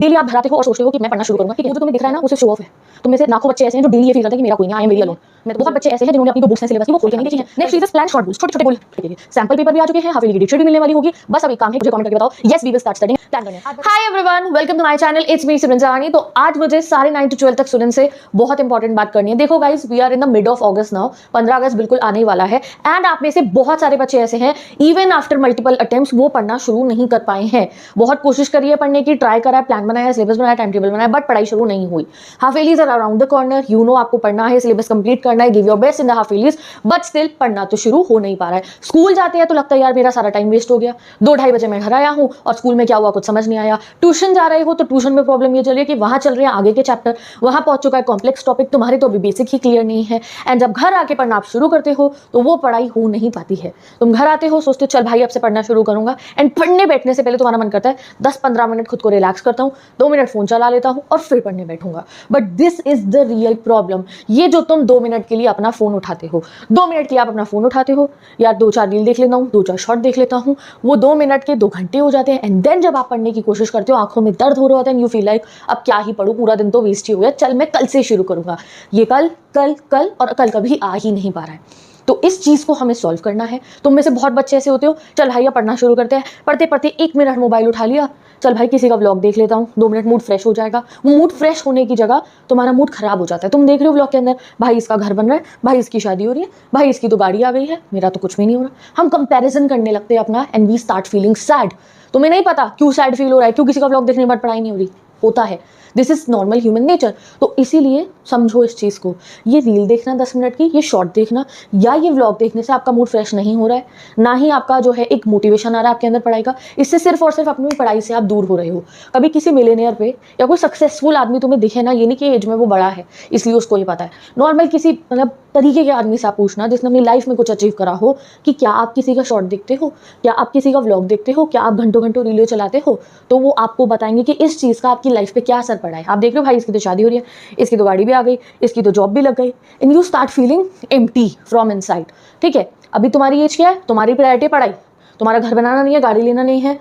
Daily आप भराते हो और सोचते हो कि मैं पढ़ना शुरू करूंगा, ठीक है, जो तुम्हें दिख रहा है ना वो सिर्फ शो ऑफ है। तुम में से लाखों बच्चे ऐसे हैं जो डेली ये फील करते हैं कि मेरा कोई नहीं, आई एम वेरी अलोन। मैं बहुत बच्चे ऐसे हैं जिन्होंने अपनी बुक्स हैं सिलेबस की वो खोल के नहीं देखी है। Next is plan short books, छोटे-छोटे गोल के लिए सैंपल पेपर भी आ चुके हैं, हाफ ईयरली की डेट शीट भी मिलने वाली होगी। बस अब एक काम है, मुझे कमेंट करके बताओ, yes we will start studying, plan करने। Hi everyone, welcome to my channel, it's me Simran Jaani. तो आज मुझे सारे 9 to 12 तक स्टूडेंट से बहुत इंपॉर्टेंट बात करनी है। देखो guys, we are in the mid of August now, 15 अगस्त बिल्कुल आने ही वाला है एंड आप में से बहुत सारे बच्चे ऐसे हैं इवन आफ्टर मल्टीपल अटेम्प्ट्स वो पढ़ना शुरू नहीं कर पाए हैं। बहुत कोशिश करी है पढ़ने की, ट्राई करा है, प्लान बनाया, सिलेबस बनाया, टाइम टेबल बनाया, बट पढ़ाई शुरू नहीं हुई। Half yearlies are around the corner, you know आपको पढ़ना है, सिलेबस कंप्लीट करना है, give your best in the half yearlies, but still पढ़ना तो शुरू हो नहीं पा रहा है। स्कूल जाते हैं तो लगता है यार मेरा सारा टाइम वेस्ट हो गया, 2-2:30 बजे मैं घर आया हूँ और स्कूल में क्या हुआ कुछ समझ नहीं आया। ट्यूशन जा रहे हो तो ट्यूशन में प्रॉब्लम ये चल रही है कि वहां चल रहे हैं आगे के चैप्टर, वहां पहुंच चुका है कॉम्प्लेक्स टॉपिक, तुम्हारे तो अभी बेसिक ही क्लियर नहीं है। एंड जब घर आके पढ़ना आप शुरू करते हो तो वो पढ़ाई हो नहीं पाती है। तुम घर आते हो, सोचते हो चल भाई अब से पढ़ना शुरू करूंगा, एंड पढ़ने बैठने से पहले तुम्हारा मन करता है 10-15 मिनट खुद को रिलैक्स करता हूँ, 2 मिनट फोन चला लेता हूँ और फिर पढ़ने बैठूंगा। But this is the real problem. ये जो तुम 2 मिनट के लिए अपना फोन उठाते हो, 2 मिनट के लिए आप अपना फोन उठाते हो, यार 2-4 रील देख लेता हूँ, 2-4 शॉर्ट देख लेता हूँ, वो 2 मिनट के 2 घंटे हो जाते हैं। एंड देन जब आप पढ़ने की कोशिश करते हो, आंखों में दर्द हो रहा होता है, यू फील लाइक अब क्या ही पढ़ूं, पूरा दिन तो वेस्ट ही हो गया, चल मैं कल से शुरू करूंगा। ये कल कल कल और कल कभी आ ही नहीं पा रहा है। तो इस चीज को हमें सॉल्व करना है। तुम में से बहुत बच्चे ऐसे होते हो, चल भाई अब पढ़ना शुरू करते हैं, पढ़ते पढ़ते 1 मिनट मोबाइल उठा लिया, चल भाई किसी का व्लॉग देख लेता हूँ, 2 मिनट मूड फ्रेश हो जाएगा। वो मूड फ्रेश होने की जगह तुम्हारा मूड खराब हो जाता है। तुम देख रहे हो व्लॉग के अंदर, भाई इसका घर बन रहा है, भाई इसकी शादी हो रही है, भाई इसकी तो गाड़ी आ गई है, मेरा तो कुछ भी नहीं हो रहा। हम कंपैरिजन करने लगते हैं अपना and we start feeling sad. तुम्हें नहीं पता क्यों सैड फील हो रहा है, क्यों किसी का व्लॉग देखने के बाद पढ़ाई नहीं हो रही, होता है। This is normal human nature. तो इसीलिए समझो इस चीज़ को, ये रील देखना 10 मिनट की, ये शॉर्ट देखना या ये व्लॉग देखने से आपका मूड फ्रेश नहीं हो रहा है, ना ही आपका जो है एक मोटिवेशन आ रहा है आपके अंदर पढ़ाई का। इससे सिर्फ और सिर्फ अपनी पढ़ाई से आप दूर हो रहे हो। कभी किसी मिलेनियर पे या कोई सक्सेसफुल आदमी तुम्हें दिखे ना, ये नहीं कि एज में वो बड़ा है इसलिए उसको ये पता है, नॉर्मल किसी मतलब तरीके के आदमी से आप पूछना जिसने अपनी लाइफ में कुछ अचीव करा हो कि क्या आप किसी का शॉर्ट देखते हो, क्या आप किसी का व्लॉग देखते हो, क्या आप घंटों घंटों रील चलाते हो, तो वो आपको बताएंगे कि इस चीज़ का आपकी लाइफ पे क्या असर पड़ा है। आप देख रहे हो भाई इसकी तो शादी हो रही है, इसकी तो गाड़ी भी आ गई, इसकी तो जॉब भी लग गई, and you start feeling empty from inside. ठीक है, अभी तुम्हारी एज क्या है, तुम्हारी प्रायोरिटी पढ़ाई, तुम्हारा घर बनाना नहीं है, गाड़ी लेना नहीं है,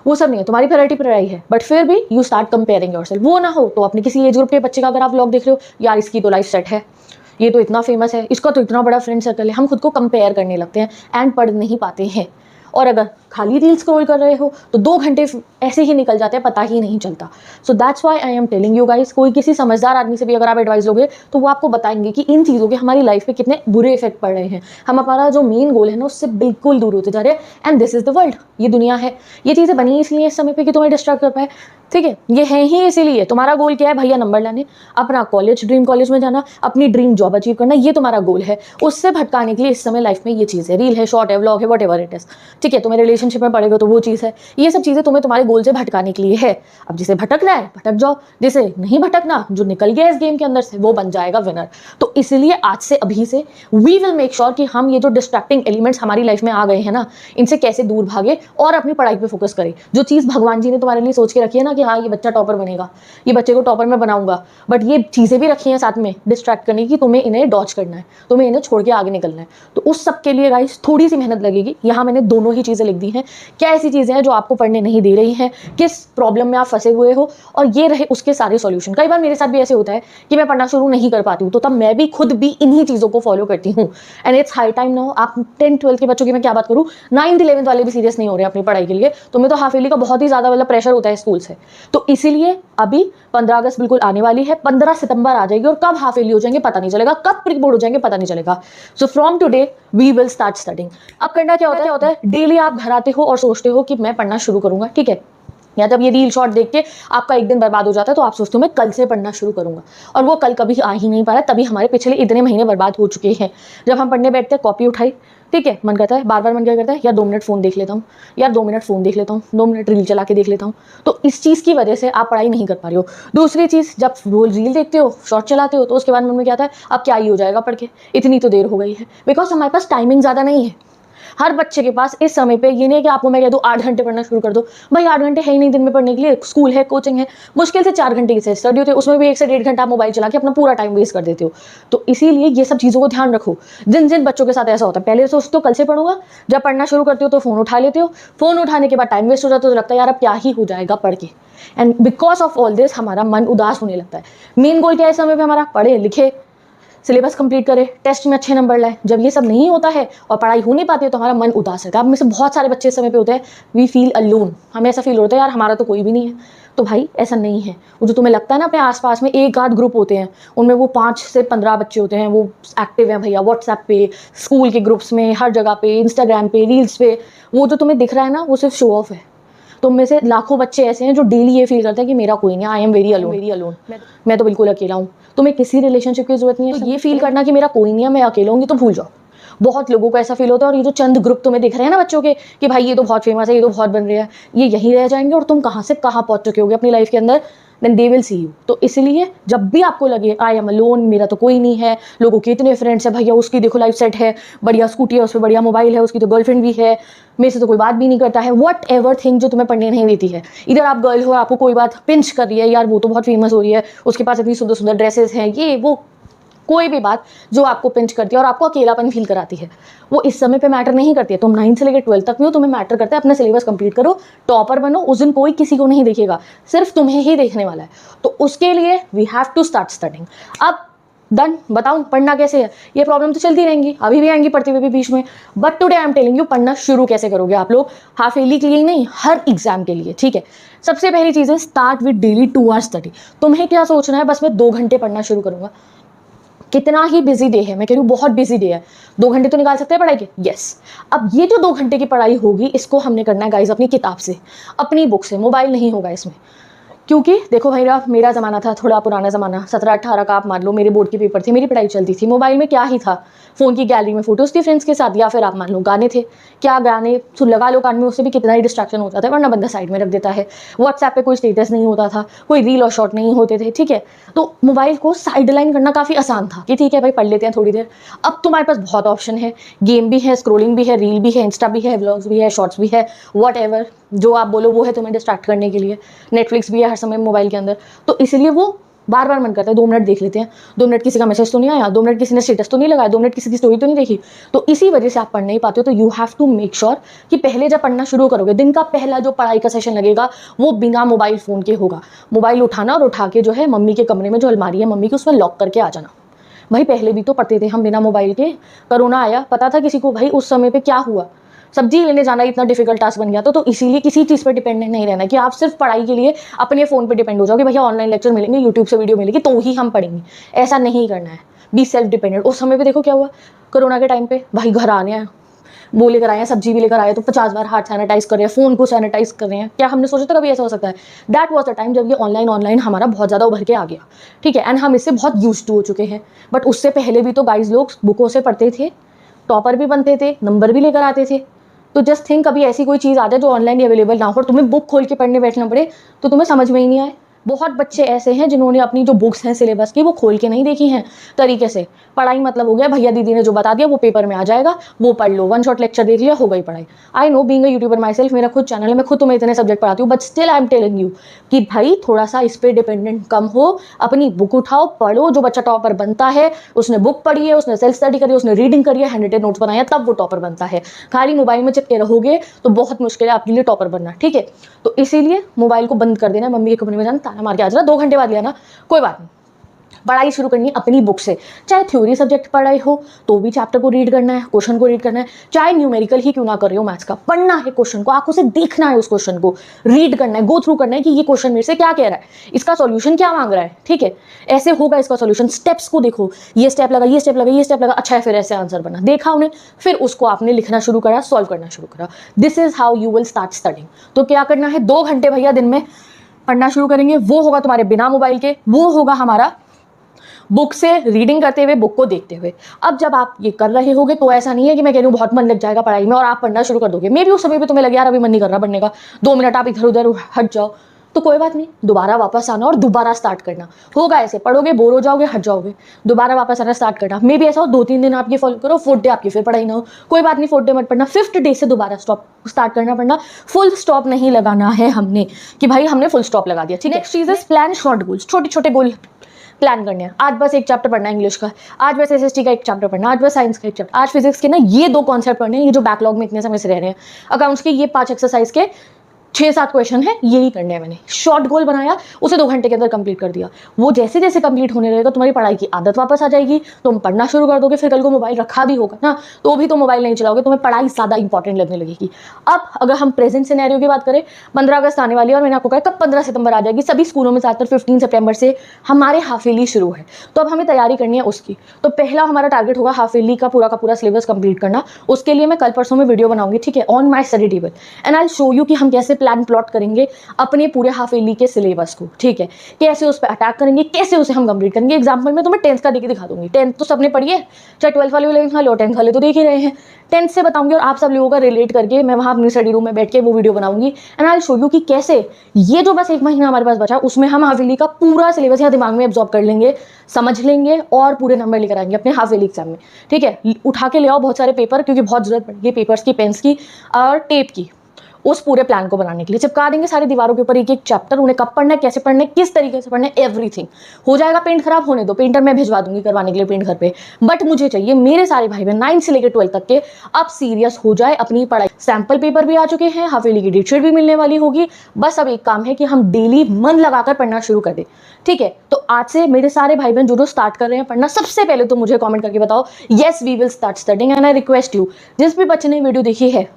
वो सब नहीं है, तुम्हारी प्रायोरिटी पढ़ाई है, बट फिर भी यू स्टार्ट कंपेयरिंग योरसेल्फ। वो ना हो तो अपने किसी एज ग्रुप के बच्चे का अगर आप व्लॉग देख रहे हो, यार इसकी तो लाइफ सेट है, ये तो इतना फेमस है, इसका तो इतना बड़ा फ्रेंड सर्कल है, हम खुद को कंपेयर करने लगते हैं एंड पढ़ नहीं पाते हैं। और अगर खाली रील स्क्रॉल कर रहे हो तो 2 घंटे ऐसे ही निकल जाते हैं, पता ही नहीं चलता। So that's why I am telling you guys, कोई किसी समझदार आदमी से भी अगर आप एडवाइस लोगे तो वो आपको बताएंगे कि इन चीज़ों के हमारी लाइफ पे कितने बुरे इफेक्ट पड़ रहे हैं। हम हमारा जो मेन गोल है ना उससे बिल्कुल दूर होते जा रहे हैं। And this is the world, ये दुनिया है, ये चीज़ें बनी इसलिए इस समय पे कि तुम्हें डिस्ट्रैक्ट कर पाए। ठीक है, ये है ही इसीलिए। तुम्हारा गोल क्या है भैया, नंबर लाने, अपना कॉलेज, ड्रीम कॉलेज में जाना, अपनी ड्रीम जॉब अचीव करना, ये तुम्हारा गोल है। उससे भटकाने के लिए इस समय लाइफ में ये चीज़ है, रील है, शॉर्ट है, व्लॉग है, वट एवर इट इज। ठीक है, तुम्हें रिलेशनशिप में पड़ेगा तो वो चीज़ है। ये सब चीज़ें तुम्हें तुम्हारे गोल से भटकाने के लिए है। अब जिसे भटकना है भटक जाओ, जिसे नहीं भटकना, जो निकल गया इस गेम के अंदर से, वो बन जाएगा विनर। तो इसलिए आज से अभी से वी विल मेक श्योर कि हम ये जो डिस्ट्रैक्टिंग एलिमेंट्स हमारी लाइफ में आ गए हैं ना, इनसे कैसे दूर भागे और अपनी पढ़ाई पे फोकस करें। जो चीज़ भगवान जी ने तुम्हारे लिए सोच के रखी है ना कि हाँ ये बच्चा टॉपर बनेगा, ये बच्चे को टॉपर में बनाऊंगा, बट ये चीज़ें भी रखी हैं साथ में डिस्ट्रैक्ट करने की, तुम्हें इन्हें डॉच करना है, तुम्हें इन्हें छोड़ के आगे निकलना है। तो उस सब के लिए गाइस थोड़ी सी मेहनत लगेगी। यहाँ मैंने दोनों ही चीज़ें लिख दी हैं, क्या ऐसी चीज़ें हैं जो आपको पढ़ने नहीं दे रही हैं, किस प्रॉब्लम में आप फंसे हुए हो, और ये रहे उसके सारे सॉल्यूशन। कई बार मेरे साथ भी ऐसे होता है कि मैं पढ़ना शुरू नहीं कर पाती हूँ, तो तब मैं भी खुद भी इन्हीं चीज़ों को फॉलो करती हूँ। And it's high time now. आप 10th-12th के बच्चों की मैं क्या बात करूँ, 9th-11th वाले भी सीरियस नहीं हो रहे अपनी पढ़ाई के लिए। तुम्हें तो हाफ ईयरली का बहुत ही ज़्यादा मतलब प्रेशर होता है स्कूल से। तो इसीलिए अभी 15 अगस्त बिल्कुल आने वाली है, 15 सितंबर आ जाएगी और कब हाफ ईयरली हो जाएंगे पता नहीं चलेगा, कब प्री बोर्ड हो जाएंगे पता नहीं चलेगा। So from today we will start studying. अब करना क्या होता है, डेली आप घर आते हो और सोचते हो कि मैं पढ़ना शुरू करूंगा। ठीक है, या जब ये रील शॉर्ट देख के आपका एक दिन बर्बाद हो जाता है तो आप सोचते हो मैं कल से पढ़ना शुरू करूंगा, और वो कल कभी आ ही नहीं पा रहा। तभी हमारे पिछले इतने महीने बर्बाद हो चुके हैं। जब हम पढ़ने बैठते हैं, कॉपी उठाई, ठीक है, मन करता है बार बार, मन क्या करता है यार 2 मिनट फ़ोन देख लेता हूँ, यार 2 मिनट फ़ोन देख लेता हूँ, 2 मिनट रील चला के देख लेता हूँ। तो इस चीज़ की वजह से आप पढ़ाई नहीं कर पा रहे हो। दूसरी चीज़, जब रोज रील देखते हो, शॉर्ट चलाते हो, तो उसके बाद मन में क्या आता है अब क्या ही हो जाएगा पढ़ के, इतनी तो देर हो गई है, बिकॉज हमारे पास टाइमिंग ज़्यादा नहीं है। हर बच्चे के पास इस समय पे ये नहीं है कि आपको मैं कह दूँ 8 घंटे पढ़ना शुरू कर दो, भाई 8 घंटे है ही नहीं दिन में पढ़ने के लिए, स्कूल है, कोचिंग है, मुश्किल से 4 घंटे की सेल्फ स्टडी होती है, उसमें भी 1 से 1.5 घंटा आप मोबाइल चला के अपना पूरा टाइम वेस्ट कर देते हो। तो इसीलिए ये सब चीज़ों को ध्यान रखो। जिन जिन बच्चों के साथ ऐसा होता है, पहले सोचते हो कल से पढ़ूंगा, जब पढ़ना शुरू करते हो तो फ़ोन उठा लेते हो, फ़ोन उठाने के बाद टाइम वेस्ट हो जाता है, तो लगता है यार अब क्या ही हो जाएगा पढ़ के, and because of all this हमारा मन उदास होने लगता है। मेन गोल क्या है इस समय पे हमारा, पढ़े लिखे, सिलेबस कंप्लीट करे, टेस्ट में अच्छे नंबर लाए। जब ये सब नहीं होता है और पढ़ाई हो नहीं पाती है तो हमारा मन उदास रहता है। आप में से बहुत सारे बच्चे इस समय पे होते हैं, वी फील अलोन, हमें ऐसा फील होता है यार हमारा तो कोई भी नहीं है। तो भाई ऐसा नहीं है। वो जो तुम्हें लगता है ना अपने आसपास में एक आध ग्रुप होते हैं, उनमें वो 5 से 15 बच्चे होते हैं, वो एक्टिव हैं भैया व्हाट्सएप पे, स्कूल के ग्रुप्स में, हर जगह पे, इंस्टाग्राम पे, रील्स पे, वो जो तुम्हें दिख रहा है ना वो सिर्फ शो ऑफ है। तुम में से लाखों बच्चे ऐसे हैं जो डेली ये फील करते हैं कि मेरा कोई नहीं, आई एम वेरी अलोन, मैं तो बिल्कुल अकेला हूँ। तुम्हें किसी रिलेशनशिप की जरूरत नहीं है। तो ये फील करना कि मेरा कोई नहीं है, मैं अकेला हूँ, ये तो भूल जाओ। बहुत लोगों को ऐसा फील होता है। और ये जो चंद ग्रुप तुम्हें दिख रहे हैं ना बच्चों के कि भाई ये तो बहुत फेमस है, ये तो बहुत बन रहे हैं, ये यहीं रह जाएंगे और तुम कहाँ से कहाँ पहुँच चुके होगे अपनी लाइफ के अंदर, then they will see you. तो इसलिए जब भी आपको लगे आई एम अलोन, मेरा तो कोई नहीं है, लोगों के इतने फ्रेंड्स हैं, भैया उसकी देखो लाइफ सेट है, बढ़िया स्कूटी है, उस पर बढ़िया मोबाइल है, उसकी तो गर्लफ्रेंड भी है, मेरे से तो कोई बात भी नहीं करता है, वट एवर थिंग जो तुम्हें पढ़ने नहीं देती है। इधर आप गर्ल हो, आपको कोई बात पिंच कर रही है, यार वो तो बहुत फेमस हो रही है, उसके पास इतनी सुंदर सुंदर ड्रेसेस हैं, ये वो, कोई भी बात जो आपको पिंच करती है और आपको अकेलापन फील कराती है, वो इस समय पे मैटर नहीं करती है। तुम 9 से लेकर 12 तक में हो, तुम्हें मैटर करता है अपना सिलेबस कंप्लीट करो, टॉपर बनो, उस दिन कोई किसी को नहीं देखेगा, सिर्फ तुम्हें ही देखने वाला है। तो उसके लिए we have to start studying. अब डन, बताऊं पढ़ना कैसे है? ये प्रॉब्लम तो चलती रहेंगी, अभी भी आएंगी पढ़ते हुए भी बीच में, but today I am telling you पढ़ना शुरू कैसे करोगे आप लोग, हाफ ईयरली के लिए ही नहीं, हर एग्जाम के लिए, ठीक है। सबसे पहली चीज़ है start with daily 2 hours study. तुम्हें क्या सोचना है, बस मैं 2 घंटे पढ़ना शुरू करूंगा। कितना ही बिजी डे है, मैं कह रही हूँ बहुत बिजी डे है, 2 घंटे तो निकाल सकते हैं पढ़ाई के, यस। अब ये जो 2 घंटे की पढ़ाई होगी, इसको हमने करना है गाइज अपनी किताब से, अपनी बुक से, मोबाइल नहीं होगा इसमें। क्योंकि देखो भाई मेरा ज़माना था थोड़ा पुराना ज़माना, 17-18 का आप मान लो, मेरे बोर्ड के पेपर थे, मेरी पढ़ाई चलती थी, मोबाइल में क्या ही था, फ़ोन की गैलरी में फोटोज़ थी फ्रेंड्स के साथ, या फिर आप मान लो गाने थे, क्या गाने लगा लो कान में, उससे भी कितना ही डिस्ट्रैक्शन हो जाता है, वरना बंदा साइड में रख देता है। व्हाट्सएप पे कोई स्टेटस नहीं होता था, कोई रील और शॉर्ट नहीं होते थे, ठीक है। तो मोबाइल को साइड लाइन करना काफ़ी आसान था कि ठीक है भाई पढ़ लेते हैं थोड़ी देर। अब तुम्हारे पास बहुत ऑप्शन है, गेम भी है, स्क्रोलिंग भी है, रील भी है, इंस्टा भी है, व्लॉग्स भी है, शॉर्ट्स भी है, वॉट एवर जो आप बोलो वो है तुम्हें डिस्ट्रैक्ट करने के लिए। नेटफ्लिक्स भी है हर समय मोबाइल के अंदर, तो इसलिए वो बार बार मन करता है 2 मिनट देख लेते हैं, 2 मिनट किसी का मैसेज तो नहीं आया, 2 मिनट किसी ने स्टेटस तो नहीं लगाया, 2 मिनट किसी की स्टोरी तो नहीं देखी। तो इसी वजह से आप पढ़ नहीं पाते हो। तो you have to make sure कि पहले जब पढ़ना शुरू करोगे, दिन का पहला जो पढ़ाई का सेशन लगेगा वो बिना मोबाइल फ़ोन के होगा। मोबाइल उठाना और उठा के जो है मम्मी के कमरे में जो अलमारी है मम्मी की, उसमें लॉक करके आ जाना। भाई पहले भी तो पढ़ते थे हम बिना मोबाइल के, कोरोना आया, पता था किसी को भाई उस समय पे क्या हुआ, सब्जी लेने जाना इतना डिफिकल्ट टास्क बन गया था। तो इसीलिए किसी चीज़ पर डिपेंडेंट नहीं रहना कि आप सिर्फ पढ़ाई के लिए अपने फ़ोन पे डिपेंड हो जाओ कि भैया ऑनलाइन लेक्चर मिलेंगे, यूट्यूब से वीडियो मिलेगी तो ही हम पढ़ेंगे, ऐसा नहीं करना है। Be self dependent. उस समय पे देखो क्या हुआ, कोरोना के टाइम पे भाई घर आने आए, वो लेकर आए हैं, सब्जी भी लेकर आए, तो 50 बार हाथ सैनिटाइज कर रहे हैं, फ़ोन को सैनिटाइज कर रहे हैं। क्या हमने सोचा था कभी ऐसा हो सकता है? दैट वॉज द टाइम जब ये ऑनलाइन हमारा बहुत ज़्यादा उभर के आ गया, ठीक है, एंड हम इससे बहुत यूज टू हो चुके हैं। बट उससे पहले भी तो गाइज लोग बुकों से पढ़ते थे, टॉपर भी बनते थे, नंबर भी लेकर आते थे। तो जस्ट थिंक कभी ऐसी कोई चीज़ आ जाए जो ऑनलाइन अवेलेबल ना हो और तुम्हें बुक खोल के पढ़ने बैठना पड़े तो तुम्हें समझ में ही नहीं आए। बहुत बच्चे ऐसे हैं जिन्होंने अपनी जो बुक्स हैं सिलेबस की वो खोल के नहीं देखी हैं तरीके से। पढ़ाई मतलब हो गया भैया दीदी ने जो बता दिया वो पेपर में आ जाएगा, वो पढ़ लो, 1 शॉट लेक्चर देख लिया, हो गई पढ़ाई। I know being a YouTuber my self, मेरा खुद चैनल है, मैं खुद तुम्हें इतने सब्जेक्ट पढ़ाती हूँ, but still I am telling you कि भाई थोड़ा सा इस पर डिपेंडेंट कम हो, अपनी बुक उठाओ, पढ़ो। जो बच्चा टॉपर बनता है उसने बुक पढ़ी है, उसने सेल्फ स्टडी करी है, उसने रीडिंग करी है, हैंड रिटन नोट्स बनाया, तब वो टॉपर बनता है। खाली मोबाइल में चिपके रहोगे तो बहुत मुश्किल है आपके लिए टॉपर बनना, ठीक है। तो इसीलिए मोबाइल को बंद कर देना, मम्मी के कमरे में जाना, ताला मार के आ जाना, 2 घंटे बाद लिया ना, कोई बात नहीं। पढ़ाई शुरू करनी है अपनी बुक से, चाहे थ्योरी सब्जेक्ट पढ़ाई हो तो भी चैप्टर को रीड करना है, क्वेश्चन को रीड करना है, चाहे न्यूमेरिकल ही क्यों ना कर रहे हो मैथ्स का, पढ़ना है क्वेश्चन को, आंखों से देखना है उस क्वेश्चन को, रीड करना है, गो थ्रू करना है कि ये क्वेश्चन मेरे से क्या कह रहा है, इसका सॉल्यूशन क्या मांग रहा है, ठीक है, ऐसे होगा इसका सॉल्यूशन। स्टेप्स को देखो, ये स्टेप लगा, ये स्टेप लगा, ये स्टेप लगा, अच्छा है, फिर ऐसे आंसर बना, देखा उन्हें, फिर उसको आपने लिखना शुरू करा, सॉल्व करना शुरू करा। This is how you will start studying. तो क्या करना है, 2 घंटे भैया दिन में पढ़ना शुरू करेंगे, वो होगा तुम्हारे बिना मोबाइल के, वो होगा हमारा बुक से रीडिंग करते हुए, बुक को देखते हुए। अब जब आप ये कर रहे होगे तो ऐसा नहीं है कि मैं कह रही हूँ बहुत मन लग जाएगा पढ़ाई में और आप पढ़ना शुरू कर दोगे, मे भी उस समय पे तुम्हें लगे यार अभी मन नहीं कर रहा पढ़ने का, 2 मिनट आप इधर उधर हट जाओ, तो कोई बात नहीं, दोबारा वापस आना और दोबारा स्टार्ट करना। होगा ऐसे, पढ़ोगे, बोर हो जाओगे, हट जाओगे, दोबारा वापस आना, स्टार्ट करना। मे भी ऐसा हो 2-3 दिन आप ये फॉलो करो, 4th डे आपकी फिर पढ़ाई ना हो, कोई बात नहीं, 4th डे मत पढ़ना, 5th डे से दोबारा स्टार्ट करना पड़ना। फुल स्टॉप नहीं लगाना है हमने कि भाई हमने फुल स्टॉप लगा दिया, ठीक है। नेक्स्ट चीज इज प्लान शॉर्ट गोल्स, छोटे छोटे गोल प्लान करने हैं। आज बस एक चैप्टर पढ़ना है इंग्लिश का, आज बस एसएसटी का एक चैप्टर पढ़ना, आज बस साइंस का एक चैप्टर, आज फिजिक्स के ना ये 2 कॉन्सेप्ट पढ़ने हैं, ये जो बैकलॉग में इतने समय से रह रहे हैं। अकाउंट्स के ये 5 एक्सरसाइज के 6-7 क्वेश्चन है, यही करने हैं मैंने। शॉर्ट गोल बनाया, उसे 2 घंटे के अंदर कंप्लीट कर दिया। वो जैसे जैसे कंप्लीट होने रहेगा तुम्हारी पढ़ाई की आदत वापस आ जाएगी, तुम पढ़ना शुरू कर दोगे। फिर कल को मोबाइल रखा भी होगा ना, तो भी तुम मोबाइल नहीं चलाओगे, तुम्हें पढ़ाई ज़्यादा इंपॉर्टेंट लगने लगेगी। अब अगर हम प्रेजेंट सिनेरियो की बात करें, 15 अगस्त आने वाली है और मैंने आपको कहा कब 15 सितंबर आ जाएगी। सभी स्कूलों में ज़्यादातर 15 सितंबर से हमारे हाफ ईयरली शुरू है, तो अब हमें तैयारी करनी है उसकी। तो पहला हमारा टारगेट होगा हाफ ईयरली का पूरा सिलेबस कंप्लीट करना। उसके लिए मैं कल परसों में वीडियो बनाऊंगी, ठीक है, on my study table, and I show you कि हम कैसे प्लान प्लॉट करेंगे अपने पूरे हाफ ईयरली के सिलेबस को, ठीक है, कैसे उस पर अटैक करेंगे, कैसे उसे हम कंप्लीट करेंगे। एग्जांपल में तुम्हें 10th का देके दिखा दूंगी। 10th तो सबने पढ़ी है, चाहे 12th वाले 11th वाले, और 10th वाले तो देख ही रहे हैं। 10th से बताऊंगी और आप सब लोगों का रिलेट करके मैं वहां अपनी स्टडी रूम में बैठ के वो वीडियो बनाऊंगी, एंड आई शो यू कि कैसे ये जो बस 1 महीना हमारे पास बचा उसमें हम हाफ ईयरली का पूरा सिलेबस यहाँ दिमाग में एब्जॉर्ब कर लेंगे, समझ लेंगे और पूरे नंबर लेकर आएंगे अपने हाफ ईयरली एग्जाम में, ठीक है। उठा के ले आओ बहुत सारे पेपर, क्योंकि बहुत जरूरत पड़ेगी पेपर्स की, पेन्स की और टेप की, उस पूरे प्लान को बनाने के लिए। चिपका देंगे सारी दीवारों के ऊपर एक एक चैप्टर, उन्हें कब पढ़ना है, कैसे पढ़ना है, किस तरीके से पढ़ना है, एवरीथिंग। हो जाएगा पेंट खराब होने दो, पेंटर मैं भिजवा दूंगी करवाने के लिए पेंट घर पे, बट मुझे चाहिए मेरे सारे भाई बहन 9 से लेकर 12 तक के अब सीरियस हो जाए अपनी पढ़ाई। सैंपल पेपर भी आ चुके हैं, हाफ ईयरली की डेट शीट भी मिलने वाली होगी। बस अब एक काम है कि हम डेली मन लगाकर पढ़ना शुरू कर दें, ठीक है। तो आज से मेरे सारे भाई बहन जो स्टार्ट कर रहे हैं पढ़ना, सबसे पहले तो मुझे कॉमेंट करके बताओ yes we will start studying, and I request you, जिस भी बच्चे ने वीडियो देखी है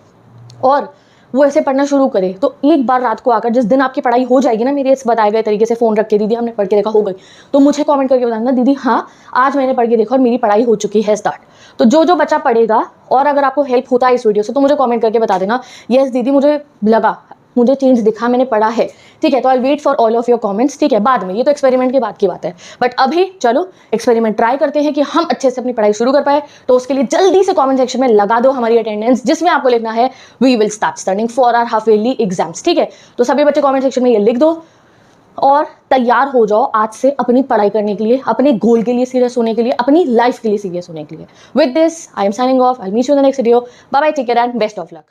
और वो ऐसे पढ़ना शुरू करे, तो एक बार रात को आकर जिस दिन आपकी पढ़ाई हो जाएगी ना, मेरे इस बताए गए तरीके से फोन रख के, दीदी हमने पढ़ के देखा, हो गई, तो मुझे कमेंट करके बताना दीदी हाँ आज मैंने पढ़ के देखा और मेरी पढ़ाई हो चुकी है स्टार्ट। तो जो बच्चा पढ़ेगा और अगर आपको हेल्प होता है इस वीडियो से तो मुझे कमेंट करके बता देना यस दीदी मुझे लगा, मुझे चेंज दिखा, मैंने पढ़ा है, ठीक है। तो I wait for all of your comments, ठीक है, बाद में, ये तो एक्सपेरिमेंट के बाद की बात है, बट अभी चलो एक्सपेरिमेंट ट्राई करते हैं कि हम अच्छे से अपनी पढ़ाई शुरू कर पाए। तो उसके लिए जल्दी से कमेंट सेक्शन में लगा दो हमारी अटेंडेंस, जिसमें आपको लिखना है we will start studying for our half yearly exams, ठीक है। तो सभी बच्चे कमेंट सेक्शन में ये लिख दो और तैयार हो जाओ आज से अपनी पढ़ाई करने के लिए, अपने गोल के लिए सीरियस होने के लिए, अपनी लाइफ के लिए सीरियस होने के लिए। With this I am signing off, I meet you in the next video, bye bye, take care and best of luck.